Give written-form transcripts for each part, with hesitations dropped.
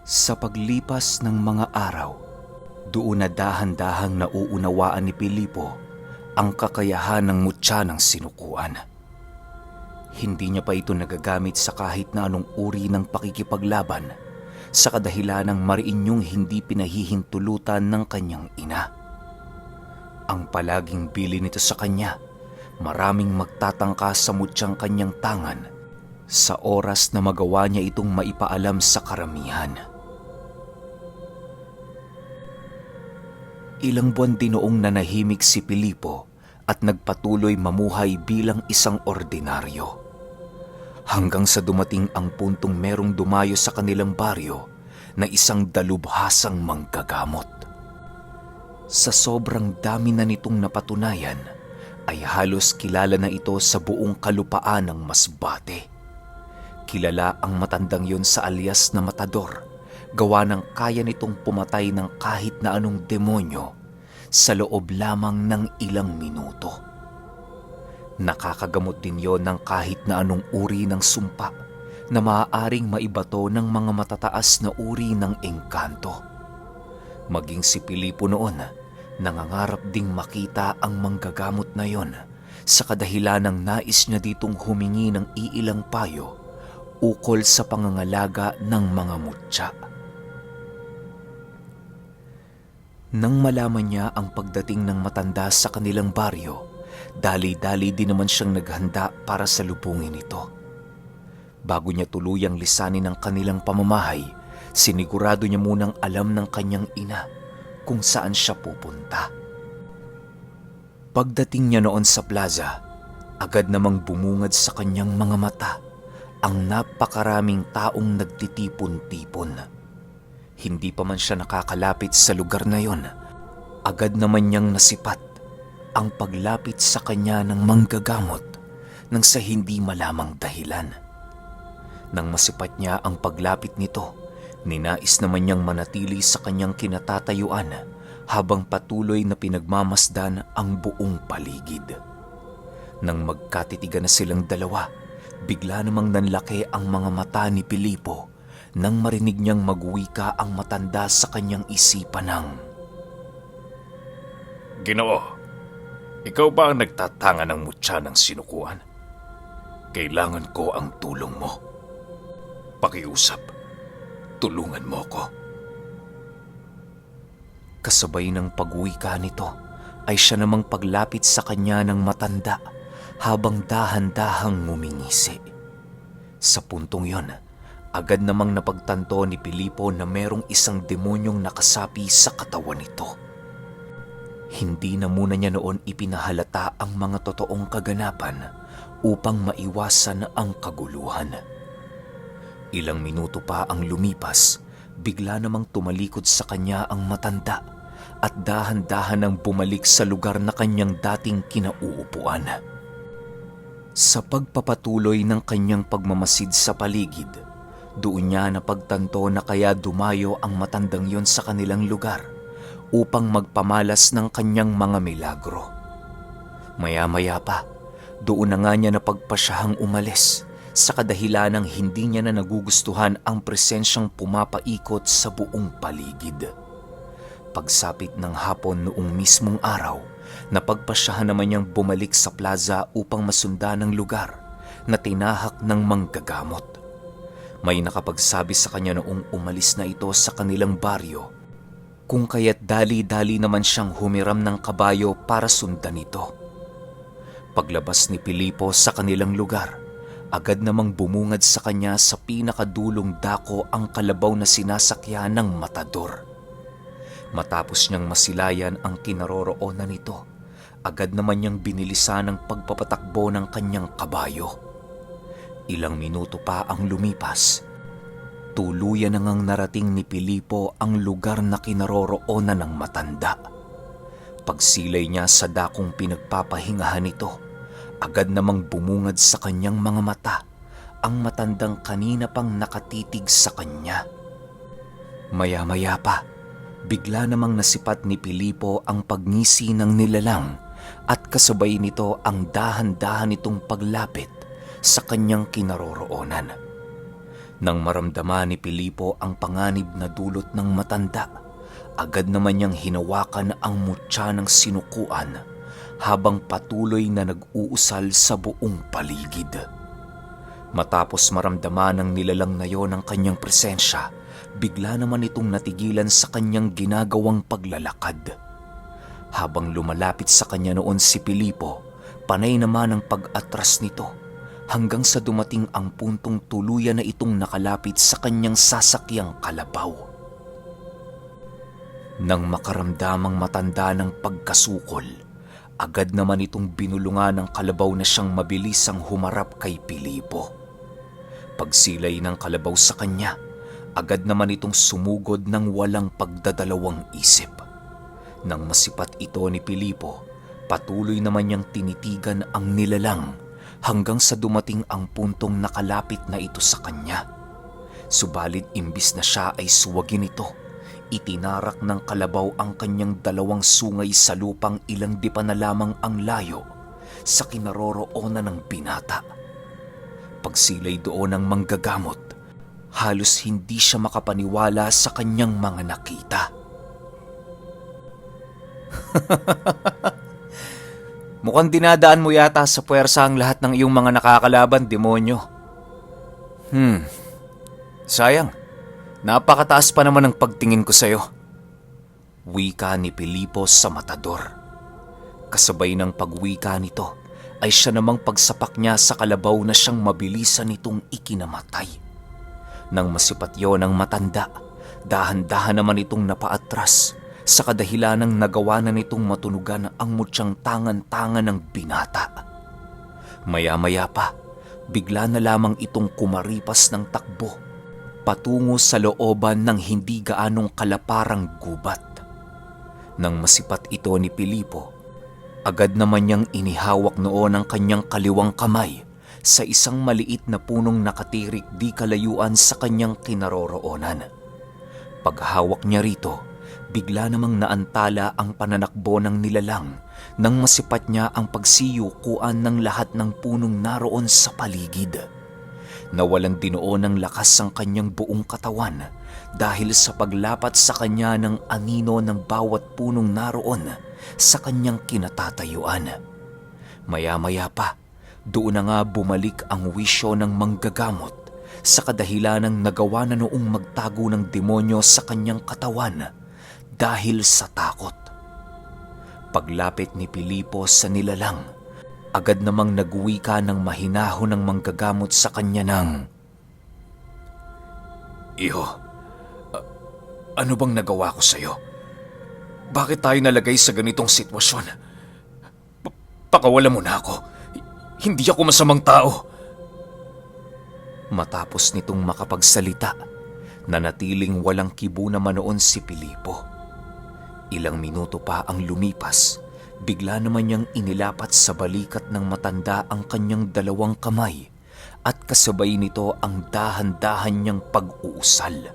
Sa paglipas ng mga araw, doon na dahan-dahang nauunawaan ni Pilipo ang kakayahan ng mutya ng sinukuan. Hindi niya pa ito nagagamit sa kahit na anong uri ng pakikipaglaban sa kadahilanang mariinyong hindi pinahihintulutan ng kanyang ina. Ang palaging bili nito sa kanya, maraming magtatangka sa mutyang kanyang tangan sa oras na magawa niya itong maipaalam sa karamihan. Ilang buwan din noong nanahimik si Pilipo at nagpatuloy mamuhay bilang isang ordinaryo. Hanggang sa dumating ang puntong merong dumayo sa kanilang baryo na isang dalubhasang manggagamot. Sa sobrang dami na nitong napatunayan, ay halos kilala na ito sa buong kalupaan ng Masbate. Kilala ang matandang yon sa alias na Matador, gawa ng kaya nitong pumatay ng kahit na anong demonyo sa loob lamang ng ilang minuto. Nakakagamot din yon ng kahit na anong uri ng sumpa na maaaring maibato ng mga matataas na uri ng engkanto. Maging si Pilipo noon, nangangarap ding makita ang manggagamot na yon sa kadahilanang nais niya ditong humingi ng iilang payo ukol sa pangangalaga ng mga mutya. Nang malaman niya ang pagdating ng matanda sa kanilang baryo, dali-dali din naman siyang naghanda para salubungin ito. Bago niya tuluyang lisanin ang kanilang pamamahay, sinigurado niya munang alam ng kanyang ina kung saan siya pupunta. Pagdating niya noon sa plaza, agad namang bumungad sa kanyang mga mata ang napakaraming taong nagtitipon-tipon. Hindi pa man siya nakakalapit sa lugar na yon, agad naman niyang nasipat ang paglapit sa kanya ng manggagamot nang sa hindi malamang dahilan. Nang masipat niya ang paglapit nito, ninais naman niyang manatili sa kanyang kinatatayuan habang patuloy na pinagmamasdan ang buong paligid. Nang magkatitigan na silang dalawa, bigla namang nanlaki ang mga mata ni Pilipo nang marinig niyang magwika ang matanda sa kanyang isipan ng, "Ginoo, ikaw ba ang nagtatanga ng mutya ng sinukuan? Kailangan ko ang tulong mo. Pakiusap, tulungan mo ko." Kasabay ng pagwika nito ay siya namang paglapit sa kanya ng matanda habang dahan-dahang ngumingisi. Sa puntong yon, agad namang napagtanto ni Pilipo na merong isang demonyong nakasapi sa katawan nito. Hindi na muna niya noon ipinahalata ang mga totoong kaganapan upang maiwasan ang kaguluhan. Ilang minuto pa ang lumipas, bigla namang tumalikod sa kanya ang matanda at dahan-dahan ang bumalik sa lugar na kanyang dating kinauupuan. Sa pagpapatuloy ng kanyang pagmamasid sa paligid, doon niya napagtanto na kaya dumayo ang matandang yon sa kanilang lugar upang magpamalas ng kanyang mga milagro. Maya-maya pa, doon na nga niya napagpasyahang umalis sa kadahilanang hindi niya na nagugustuhan ang presensyang pumapaikot sa buong paligid. Pagsapit ng hapon noong mismong araw, napagpasyahan naman niyang bumalik sa plaza upang masundan ang lugar na tinahak ng manggagamot. May nakapagsabi sa kanya noong umalis na ito sa kanilang baryo, kung kaya't dali-dali naman siyang humiram ng kabayo para sundan ito. Paglabas ni Pilipo sa kanilang lugar, agad namang bumungad sa kanya sa pinakadulong dako ang kalabaw na sinasakyan ng Matador. Matapos niyang masilayan ang kinaroroonan nito, agad naman niyang binilisan ang pagpapatakbo ng kanyang kabayo. Ilang minuto pa ang lumipas, tuluyan na ngang narating ni Pilipo ang lugar na kinaroroonan ng matanda. Pagsilay niya sa dakong pinagpapahingahan nito, agad namang bumungad sa kanyang mga mata ang matandang kanina pang nakatitig sa kanya. Maya-maya pa, bigla namang nasipat ni Pilipo ang pagngisi ng nilalang at kasabay nito ang dahan-dahan nitong paglapit sa kanyang kinaroroonan. Nang maramdaman ni Pilipo ang panganib na dulot ng matanda, agad naman niyang hinawakan ang mutya ng sinukuan habang patuloy na nag-uusal sa buong paligid. Matapos maramdaman ng nilalang na yon ang kanyang presensya, bigla naman itong natigilan sa kanyang ginagawang paglalakad. Habang lumalapit sa kanya noon si Pilipo, panay naman ang pag-atras nito hanggang sa dumating ang puntong tuluyan na itong nakalapit sa kanyang sasakyang kalabaw. Nang makaramdamang matanda ng pagkasukol, agad naman itong binulungan ng kalabaw na siyang mabilisang humarap kay Pilipo. Pagsilay ng kalabaw sa kanya, agad naman itong sumugod ng walang pagdadalawang isip. Nang masipat ito ni Pilipo, patuloy naman niyang tinitigan ang nilalang hanggang sa dumating ang puntong nakalapit na ito sa kanya. Subalit imbis na siya ay suwagin ito, itinarak ng kalabaw ang kanyang dalawang sungay sa lupang ilang di pa na lamang ang layo sa kinaroroonan ng binata. Pagsilay doon ng manggagamot, halos hindi siya makapaniwala sa kanyang mga nakita. Mukhang dinadaan mo yata sa puwersa ang lahat ng iyong mga nakakalaban, demonyo. Sayang, napakataas pa naman ang pagtingin ko sa'yo. Wika ni Pilipo sa matador. Kasabay ng pagwika nito ay siya namang pagsapak niya sa kalabaw na siyang mabilisan nitong ikinamatay. Nang masipat yon ang matanda, dahan-dahan naman itong napaatras sa kadahilanang nagawa na nitong matunugan ang mutyang tangan-tangan ng binata. Maya-maya pa, bigla na lamang itong kumaripas ng takbo patungo sa looban ng hindi gaanong kalaparang gubat. Nang masipat ito ni Pilipo, agad naman niyang inihawak noon ang kanyang kaliwang kamay sa isang maliit na punong nakatirik di kalayuan sa kanyang kinaroroonan. Paghawak niya rito, bigla namang naantala ang pananakbo ng nilalang nang masipat niya ang pagsiyukuan ng lahat ng punong naroon sa paligid. Nawalan din noon ng lakas ang kanyang buong katawan dahil sa paglapat sa kanya ng anino ng bawat punong naroon sa kanyang kinatatayuan. Maya-maya pa, doon na nga bumalik ang wisyo ng manggagamot sa kadahilanang nagawa na noong magtago ng demonyo sa kanyang katawan dahil sa takot. Paglapit ni Pilipo sa nilalang, agad namang nagwika ng mahinahon ng manggagamot sa kanya ng, "Iho, ano bang nagawa ko sa'yo? Bakit tayo nalagay sa ganitong sitwasyon? Pakawala mo na ako. Hindi ako masamang tao." Matapos nitong makapagsalita, nanatiling walang kibo naman noon si Pilipo. Ilang minuto pa ang lumipas, bigla naman niyang inilapat sa balikat ng matanda ang kanyang dalawang kamay at kasabay nito ang dahan-dahan niyang pag-uusal.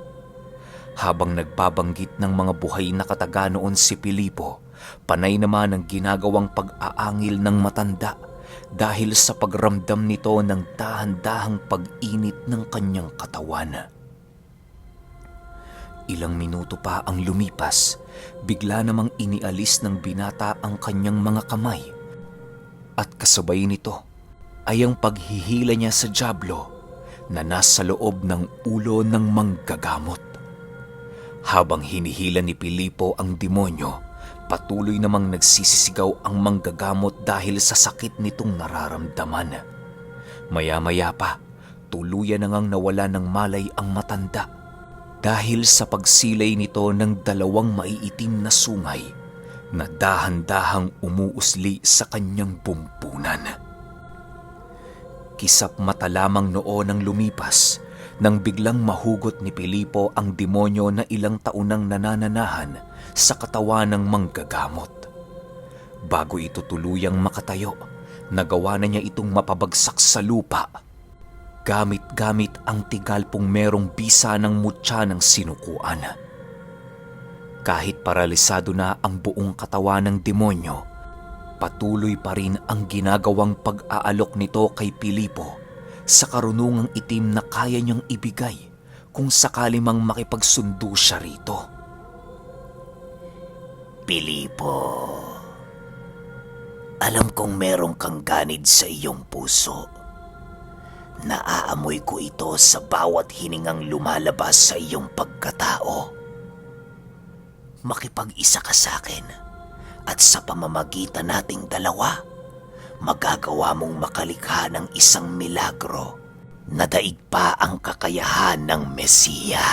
Habang nagbabanggit ng mga buhay na kataga noon si Pilipo, panay naman ang ginagawang pag-aangil ng matanda dahil sa pagramdam nito ng dahan-dahang pag-init ng kanyang katawan. Ilang minuto pa ang lumipas, bigla namang inialis ng binata ang kanyang mga kamay at kasabay nito ay ang paghihila niya sa dyablo na nasa loob ng ulo ng manggagamot. Habang hinihila ni Pilipo ang demonyo, patuloy namang nagsisisigaw ang manggagamot dahil sa sakit nitong nararamdaman. Maya-maya pa, tuluyan na ngang nawala ng malay ang matanda dahil sa pagsilay nito ng dalawang maiitim na sungay na dahan-dahang umuusli sa kanyang bumpunan. Kisap mata lamang noon ang lumipas nang biglang mahugot ni Pilipo ang demonyo na ilang taon nang nanananahan sa katawan ng manggagamot. Bago ito tuluyang makatayo, nagawa na niya itong mapabagsak sa lupa gamit-gamit ang tigalpong merong bisa ng mutya ng sinukuan. Kahit paralisado na ang buong katawan ng demonyo, patuloy pa rin ang ginagawang pag-aalok nito kay Pilipo sa karunungang itim na kaya niyang ibigay kung sakali mang makipagsundo siya rito. Pilipo, alam kong merong kang ganid sa iyong puso. Naaamoy ko ito sa bawat hiningang lumalabas sa iyong pagkatao. Makipag-isa ka sa akin at sa pamamagitan nating dalawa, magagawa mong makalikha ng isang milagro na daig pa ang kakayahan ng Mesiya.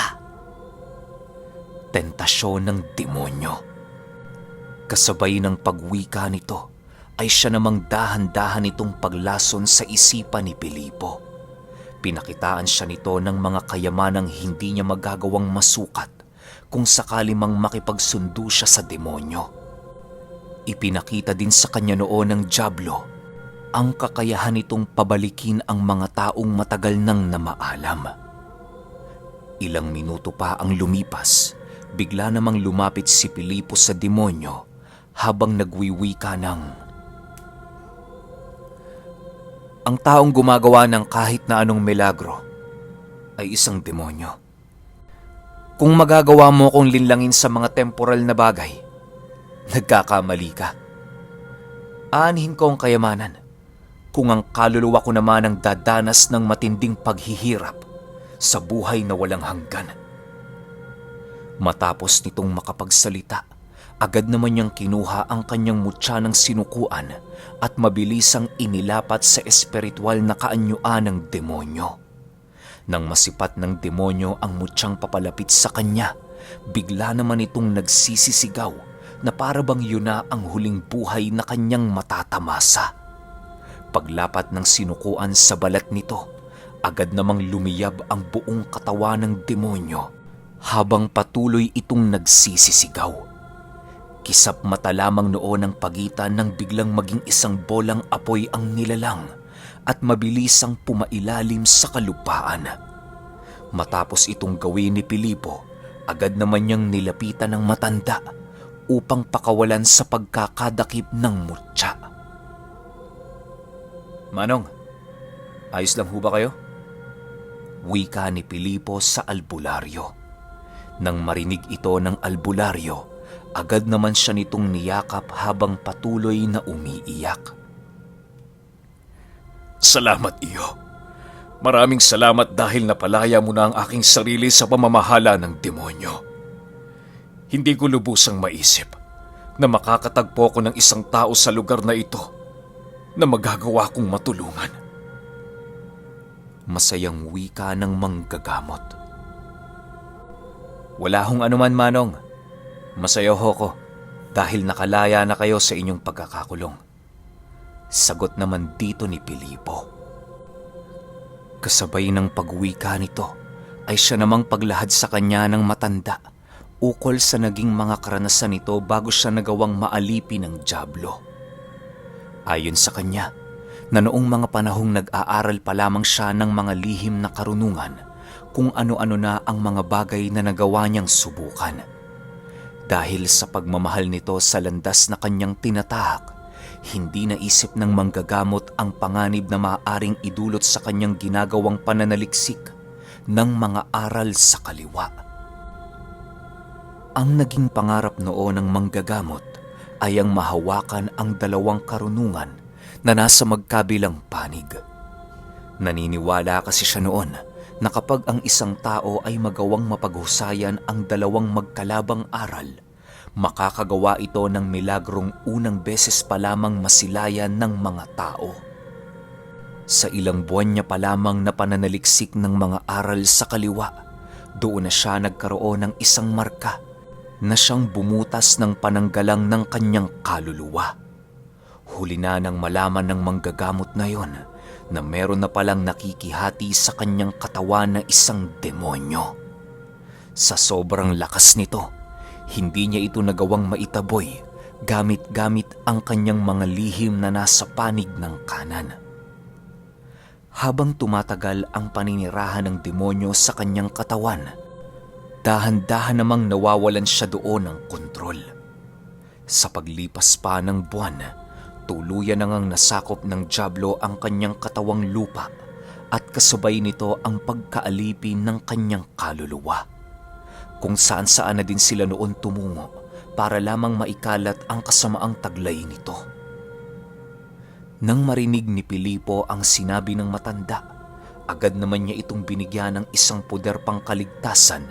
Tentasyon ng demonyo. Kasabay ng pagwika nito ay siya namang dahan-dahan itong paglason sa isipan ni Pilipo. Pinakitaan siya nito ng mga kayamanang hindi niya magagawang masukat kung sakali mang makipagsundo siya sa demonyo. Ipinakita din sa kanya noon ng dyablo ang kakayahan nitong pabalikin ang mga taong matagal nang namaalam. Ilang minuto pa ang lumipas, bigla namang lumapit si Pilipo sa demonyo habang nagwiwika ng, "Ang taong gumagawa ng kahit na anong milagro ay isang demonyo. Kung magagawa mo kong linlangin sa mga temporal na bagay, nagkakamali ka. Aanhin ko ang kayamanan kung ang kaluluwa ko naman ang dadanas ng matinding paghihirap sa buhay na walang hanggan." Matapos nitong makapagsalita, agad naman niyang kinuha ang kanyang mutya ng sinukuan at mabilisang inilapat sa espiritual na kaanyuan ng demonyo. Nang masipat ng demonyo ang mutyang papalapit sa kanya, bigla naman itong nagsisisigaw na para bang yun na ang huling buhay na kanyang matatamasa. Paglapat ng sinukuan sa balat nito, agad namang lumiyab ang buong katawan ng demonyo habang patuloy itong nagsisisigaw. Kisap mata lamang noon ang pagitan nang biglang maging isang bolang apoy ang nilalang at mabilisang pumailalim sa kalupaan. Matapos itong gawin ni Pilipo, agad naman niyang nilapitan ng matanda upang pakawalan sa pagkakadakip ng mutya. "Manong, ayos lang ho ba kayo?" Wika ni Pilipo sa albularyo. Nang marinig ito ng albularyo, agad naman siya nitong niyakap habang patuloy na umiiyak. Salamat, iyo. Maraming salamat dahil napalaya mo na ang aking sarili sa pamamahala ng demonyo. Hindi ko lubusang maisip na makakatagpo ko ng isang tao sa lugar na ito na magagawa kong matulungan. Masayang wika ng manggagamot. "Wala hong anuman, Manong. Masaya ho ko dahil nakalaya na kayo sa inyong pagkakakulong." Sagot naman dito ni Pilipo. Kasabay ng pagwika nito ay siya namang paglahad sa kanya ng matanda ukol sa naging mga karanasan nito bago siya nagawang maalipin ng dyablo. Ayon sa kanya, na noong mga panahong nag-aaral pa lamang siya ng mga lihim na karunungan kung ano-ano na ang mga bagay na nagawa niyang subukan. Dahil sa pagmamahal nito sa landas na kanyang tinatahak, hindi naisip ng manggagamot ang panganib na maaaring idulot sa kanyang ginagawang pananaliksik ng mga aral sa kaliwa. Ang naging pangarap noon ng manggagamot ay ang mahawakan ang dalawang karunungan na nasa magkabilang panig. Naniniwala kasi siya noon na kapag ang isang tao ay magawang mapaghusayan ang dalawang magkalabang aral, makakagawa ito ng milagrong unang beses pa lamang masilayan ng mga tao. Sa ilang buwan niya pa lamang na pananaliksik ng mga aral sa kaliwa, doon na siya nagkaroon ng isang marka na siyang bumutas ng pananggalang ng kanyang kaluluwa. Huli na nang malaman ng manggagamot na yon na meron na palang nakikihati sa kanyang katawan na isang demonyo. Sa sobrang lakas nito, hindi niya ito nagawang maitaboy gamit-gamit ang kanyang mga lihim na nasa panig ng kanan. Habang tumatagal ang paninirahan ng demonyo sa kanyang katawan, dahan-dahan namang nawawalan siya doon ng kontrol. Sa paglipas pa ng buwan, tuluyan na ngang nasakop ng dyablo ang kanyang katawang lupa at kasabay nito ang pagkaalipin ng kanyang kaluluwa. Kung saan-saan na din sila noon tumungo para lamang maikalat ang kasamaang taglay nito. Nang marinig ni Pilipo ang sinabi ng matanda, agad naman niya itong binigyan ng isang puder pangkaligtasan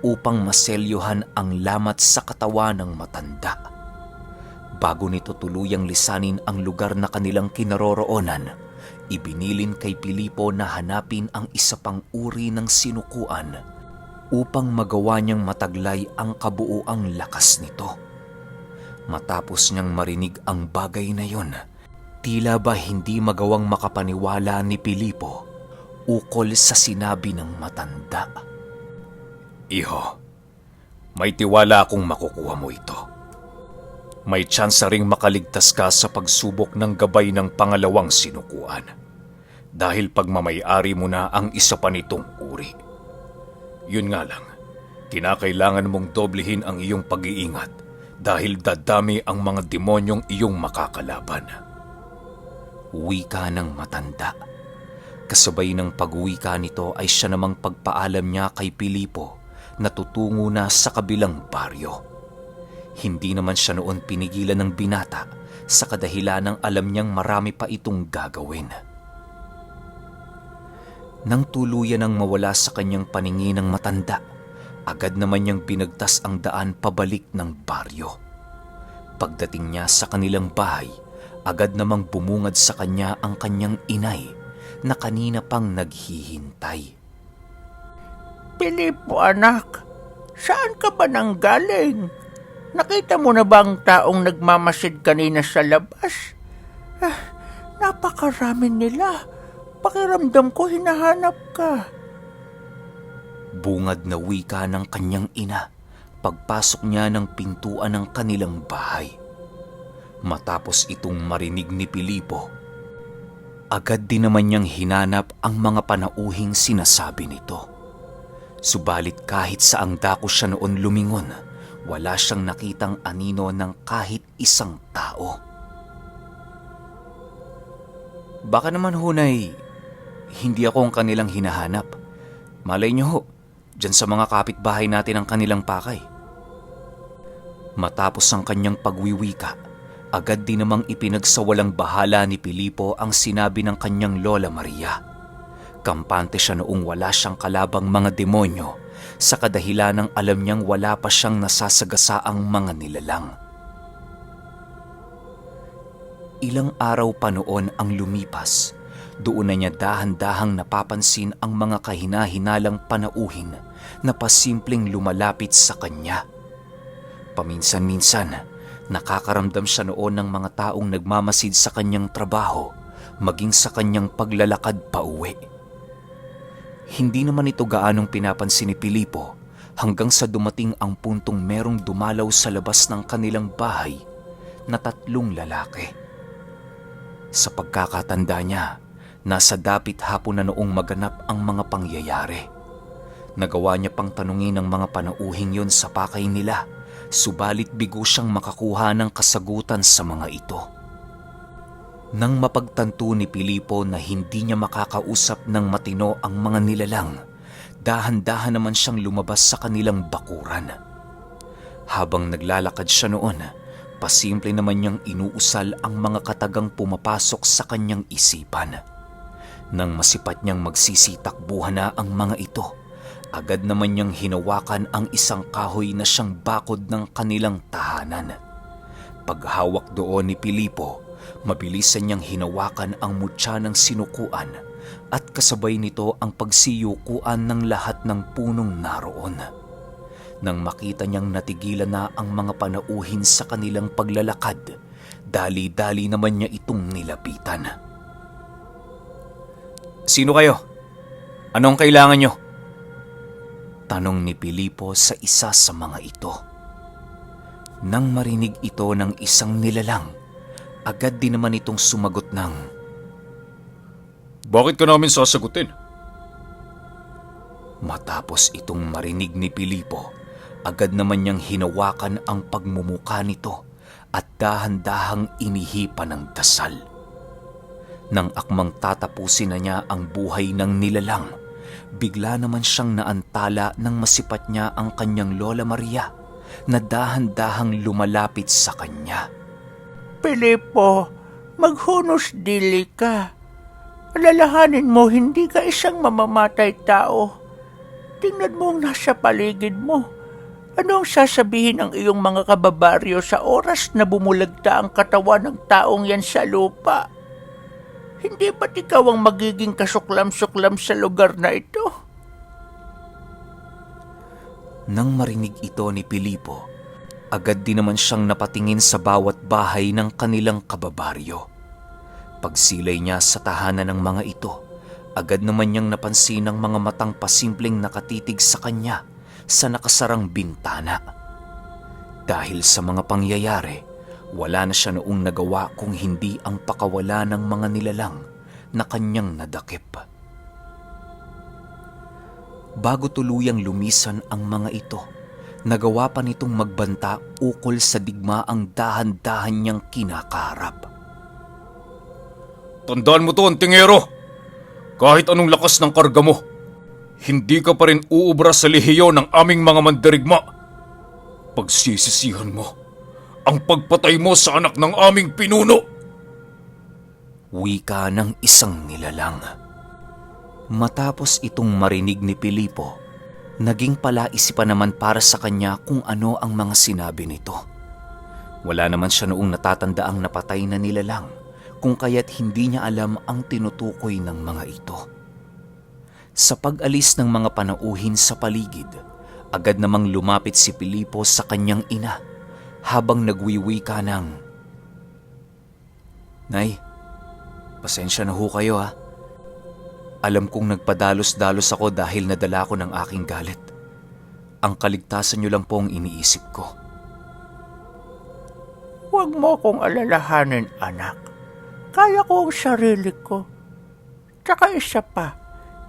upang maselyuhan ang lamat sa katawan ng matanda. Bago nito tuluyang lisanin ang lugar na kanilang kinaroroonan, ibinilin kay Pilipo na hanapin ang isa pang uri ng sinukuan upang magawa niyang mataglay ang kabuuang lakas nito. Matapos niyang marinig ang bagay na yon, tila ba hindi magawang makapaniwala ni Pilipo ukol sa sinabi ng matanda. Iho, may tiwala akong makukuha mo ito. May tsansa ring makaligtas ka sa pagsubok ng gabay ng pangalawang sinukuan dahil pagmamay-ari mo na ang isa pa nitong uri. Yun nga lang, kinakailangan mong doblehin ang iyong pag-iingat dahil dadami ang mga demonyong iyong makakalaban. Wika ng matanda. Kasabay ng pagwika nito ay siya namang pagpaalam niya kay Pilipo na tutungo na sa kabilang baryo. Hindi naman siya noon pinigilan ng binata sa kadahilan ng alam niyang marami pa itong gagawin. Nang tuluyan ang mawala sa kanyang paningin ng matanda, agad naman niyang binagtas ang daan pabalik ng baryo. Pagdating niya sa kanilang bahay, agad namang bumungad sa kanya ang kanyang inay na kanina pang naghihintay. Pilipo anak, saan ka ba nanggaling? Nakita mo na ba ang taong nagmamasid kanina sa labas? Napakarami nila. Pakiramdam ko hinahanap ka. Bungad na wika ng kanyang ina pagpasok niya ng pintuan ng kanilang bahay. Matapos itong marinig ni Pilipo, agad din naman niyang hinanap ang mga panauhing sinasabi nito. Subalit kahit saang dako siya noon lumingon, wala siyang nakitang anino ng kahit isang tao. Baka naman hunay, hindi ako ang kanilang hinahanap. Malay niyo ho, dyan sa mga kapitbahay natin ang kanilang pakay. Matapos ang kanyang pagwiwika, agad din namang ipinagsawalang bahala ni Pilipo ang sinabi ng kanyang Lola Maria. Kampante siya noong wala siyang kalabang mga demonyo sa kadahilan ng alam niyang wala pa siyang nasasagasaang mga nilalang. Ilang araw pa noon ang lumipas, doon na niya dahan-dahang napapansin ang mga kahina-hinalang panauhin na pasimpleng lumalapit sa kanya. Paminsan-minsan, nakakaramdam siya noon ng mga taong nagmamasid sa kanyang trabaho, maging sa kanyang paglalakad pauwi. Hindi naman ito gaanong pinapansin ni Pilipo hanggang sa dumating ang puntong merong dumalaw sa labas ng kanilang bahay na 3 lalaki. Sa pagkakatanda niya, nasa dapit hapon na noong maganap ang mga pangyayari. Nagawa niya pang tanungin ng mga panauhing yon sa pakay nila, subalit bigo siyang makakuha ng kasagutan sa mga ito. Nang mapagtanto ni Pilipo na hindi niya makakausap ng matino ang mga nilalang, dahan-dahan naman siyang lumabas sa kanilang bakuran. Habang naglalakad siya noon, pasimple naman niyang inuusal ang mga katagang pumapasok sa kanyang isipan. Nang masipat niyang magsisitakbuhan na ang mga ito, agad naman niyang hinawakan ang isang kahoy na siyang bakod ng kanilang tahanan. Paghawak doon ni Pilipo, mabilisan niyang hinawakan ang mutya ng sinukuan at kasabay nito ang pagsiyukuan ng lahat ng punong naroon. Nang makita niyang natigilan na ang mga panauhin sa kanilang paglalakad, dali-dali naman niya itong nilapitan. "Sino kayo? Anong kailangan niyo?" tanong ni Pilipo sa isa sa mga ito. Nang marinig ito ng isang nilalang, agad din naman itong sumagot ng, "Bakit ka namin sasagutin?" Matapos itong marinig ni Pilipo, agad naman niyang hinawakan ang pagmumuka nito at dahan-dahang inihipan ng dasal. Nang akmang tatapusin na niya ang buhay ng nilalang, bigla naman siyang naantala nang masipat niya ang kanyang Lola Maria na dahan-dahang lumalapit sa kanya. Pilipo, maghunos dili ka. Alalahanin mo, hindi ka isang mamamatay tao. Tingnan mo ang nasa paligid mo. Ano ang sasabihin ng iyong mga kababaryo sa oras na bumulagta ang katawan ng taong yan sa lupa? Hindi ba't ikaw ang magiging kasuklam-suklam sa lugar na ito? Nang marinig ito ni Pilipo, agad din naman siyang napatingin sa bawat bahay ng kanilang kababaryo. Pagsilay niya sa tahanan ng mga ito, agad naman niyang napansin ang mga matang pasimpleng nakatitig sa kanya sa nakasarang bintana. Dahil sa mga pangyayari, wala na siya noong nagawa kung hindi ang pakawala ng mga nilalang na kanyang nadakip. Bago tuluyang lumisan ang mga ito, nagawa pa nitong magbanta ukol sa digmaang dahan-dahan niyang kinakaharap. Tandaan mo to, Antingero! Kahit anong lakas ng karga mo, hindi ka pa rin uubra sa lihiyo ng aming mga mandirigma. Pagsisisihan mo ang pagpatay mo sa anak ng aming pinuno. Wika ng isang nilalang. Matapos itong marinig ni Pilipo, naging palaisipan naman para sa kanya kung ano ang mga sinabi nito. Wala naman siya noong natatandaang napatay na nilalang, kung kaya't hindi niya alam ang tinutukoy ng mga ito. Sa pag-alis ng mga panauhin sa paligid, agad namang lumapit si Pilipo sa kanyang ina habang nagwiwika ng, "Nay, pasensya na ho kayo ha. Alam kong nagpadalos-dalos ako dahil nadala ko ng aking galit. Ang kaligtasan niyo lang po ang iniisip ko." Huwag mo akong alalahanin, anak. Kaya ko ang sarili ko. Tsaka isa pa,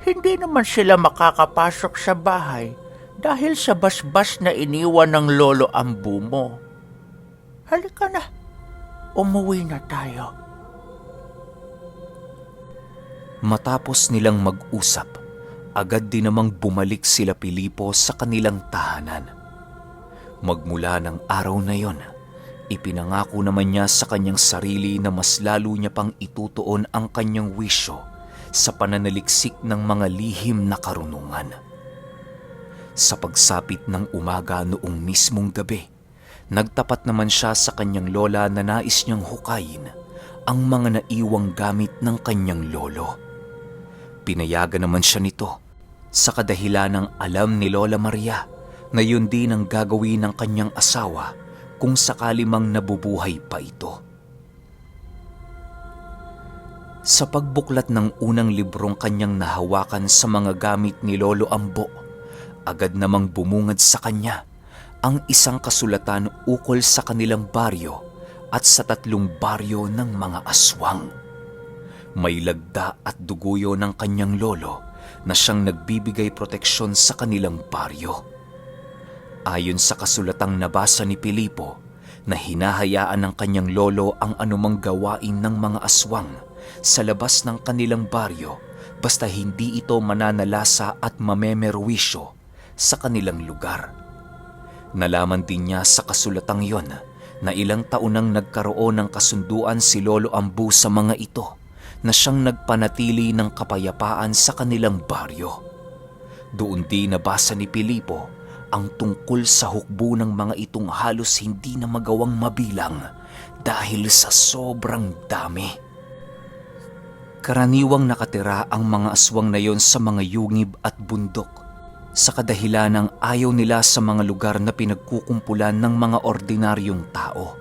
hindi naman sila makakapasok sa bahay dahil sa basbas na iniwan ng lolo ambu mo. Halika na, umuwi na tayo. Matapos nilang mag-usap, agad din namang bumalik sila Pilipo sa kanilang tahanan. Magmula ng araw na yon, ipinangako naman niya sa kanyang sarili na mas lalo niya pang itutuon ang kanyang wisyo sa pananaliksik ng mga lihim na karunungan. Sa pagsapit ng umaga noong mismong gabi, nagtapat naman siya sa kanyang lola na nais niyang hukayin ang mga naiwang gamit ng kanyang lolo. Pinayagan naman siya nito sa kadahilan ng alam ni Lola Maria na yun din ang gagawin ng kanyang asawa kung sakali mang nabubuhay pa ito. Sa pagbuklat ng unang librong kanyang nahawakan sa mga gamit ni Lolo Ambo, agad namang bumungad sa kanya ang isang kasulatan ukol sa kanilang baryo at sa 3 baryo ng mga aswang. May lagda at duguyo ng kanyang lolo na siyang nagbibigay proteksyon sa kanilang baryo. Ayon sa kasulatang nabasa ni Pilipo, na hinahayaan ng kanyang lolo ang anumang gawain ng mga aswang sa labas ng kanilang baryo basta hindi ito mananalasa at mamemerwisyo sa kanilang lugar. Nalaman din niya sa kasulatang yon na ilang taon nang nagkaroon ng kasunduan si Lolo Ambu sa mga ito na siyang nagpanatili ng kapayapaan sa kanilang baryo. Doon din nabasa ni Pilipo ang tungkol sa hukbo ng mga itong halos hindi na magawang mabilang dahil sa sobrang dami. Karaniwang nakatira ang mga aswang na yon sa mga yungib at bundok sa kadahilan ng ayaw nila sa mga lugar na pinagkukumpulan ng mga ordinaryong tao.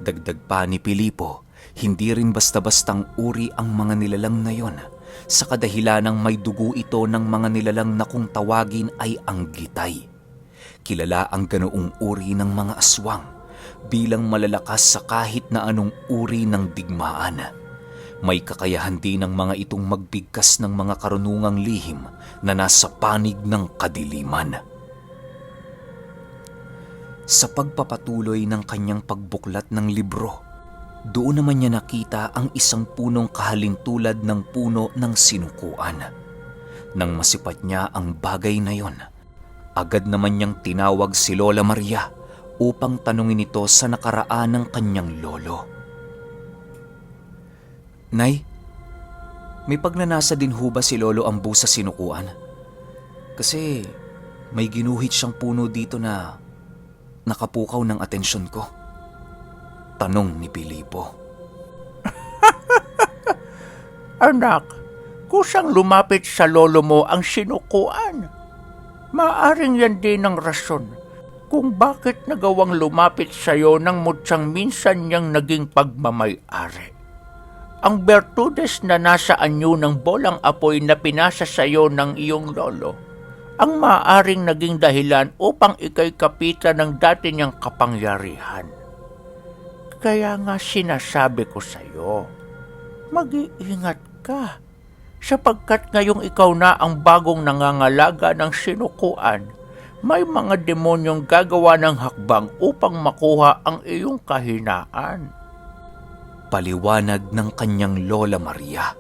Dagdag pa ni Pilipo, hindi rin basta-bastang uri ang mga nilalang na yon sa kadahilan ng may dugo ito ng mga nilalang na kung tawagin ay ang gitay. Kilala ang ganoong uri ng mga aswang bilang malalakas sa kahit na anong uri ng digmaan. May kakayahan din ng mga itong magbigkas ng mga karunungang lihim na nasa panig ng kadiliman. Sa pagpapatuloy ng kanyang pagbuklat ng libro, Doon naman niya nakita ang isang punong kahalintulad ng puno ng sinukuan. Nang masipat niya ang bagay na yon, agad naman niyang tinawag si Lola Maria upang tanungin ito sa nakaraan ng kanyang lolo. Nay, may pagnanasa din ho ba si Lolo Ambu sa sinukuan? Kasi may ginuhit siyang puno dito na nakapukaw ng atensyon ko. Tanong ni Pilipo. Anak, kusang lumapit sa lolo mo ang sinukuan. Maaring yan din ang rason kung bakit nagawang lumapit sa iyo ng mutsang minsan niyang naging pagmamay-ari. Ang bertudes na nasa anyo ng bolang apoy na pinasa sa iyo ng iyong lolo, ang maaaring naging dahilan upang ikay kapitan ng dati niyang kapangyarihan. Kaya nga sinasabi ko sa iyo, mag-iingat ka, sapagkat ngayong ikaw na ang bagong nangangalaga ng sinukuan, may mga demonyong gagawa ng hakbang upang makuha ang iyong kahinaan. Paliwanag ng kanyang Lola Maria.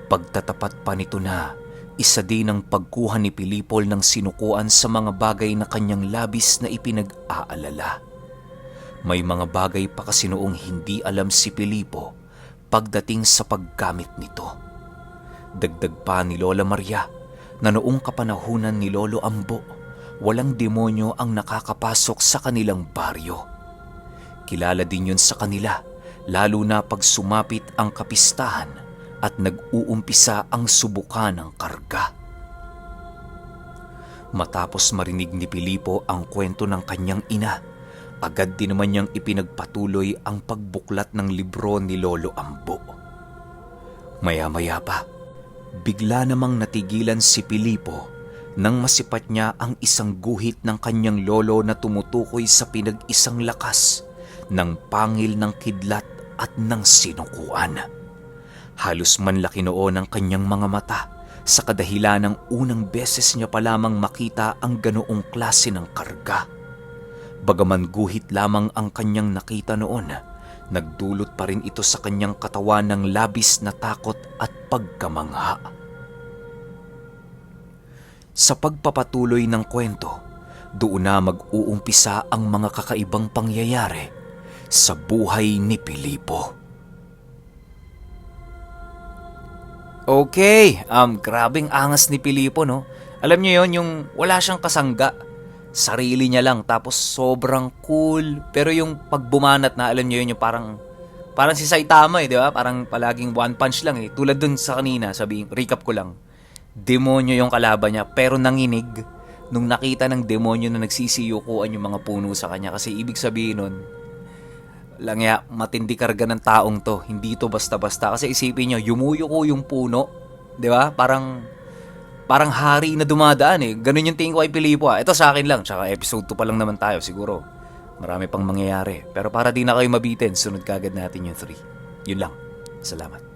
Pagtatapat pa nito na isa din ang pagkuha ni Pilipol ng sinukuan sa mga bagay na kanyang labis na ipinag-aalala. May mga bagay pa kasi noong hindi alam si Pilipo pagdating sa paggamit nito. Dagdag pa ni Lola Maria na noong kapanahunan ni Lolo Ambo, walang demonyo ang nakakapasok sa kanilang baryo. Kilala din yun sa kanila, lalo na pag sumapit ang kapistahan at nag-uumpisa ang subukan ng karga. Matapos marinig ni Pilipo ang kwento ng kanyang ina, agad din naman niyang ipinagpatuloy ang pagbuklat ng libro ni Lolo Ambo. Maya-maya pa, bigla namang natigilan si Pilipo nang masipat niya ang isang guhit ng kanyang lolo na tumutukoy sa pinag-isang lakas ng pangil ng kidlat at ng sinukuan. Halos manlaki noon ang kanyang mga mata sa kadahilan ng unang beses niya pa lamang makita ang ganoong klase ng karga. Bagaman guhit lamang ang kanyang nakita noon, nagdulot pa rin ito sa kanyang katawan ng labis na takot at pagkamangha. Sa pagpapatuloy ng kwento, doon na mag-uumpisa ang mga kakaibang pangyayari sa buhay ni Pilipo. Okay, grabing angas ni Pilipo, no? Alam niyo yon, yung wala siyang kasangga. Sarili niya lang, tapos sobrang cool. Pero yung pagbumanat na, alam niyo yun, yung parang si Saitama di ba? Parang palaging one punch lang Tulad dun sa kanina, recap ko lang. Demonyo yung kalaban niya, pero nanginig nung nakita ng demonyo na nagsisiyukuan yung mga puno sa kanya. Kasi ibig sabihin nun, lang ya, matindi karga ng taong to. Hindi to basta-basta. Kasi isipin niyo, yumuyuko yung puno, di ba? Parang hari na dumadaan Ganun yung tingin ko kay Pilipo Ito sa akin lang, tsaka episode 2 pa lang naman tayo siguro. Marami pang mangyayari. Pero para di na kayo mabitin, sunod kagad natin yung 3. Yun lang. Salamat.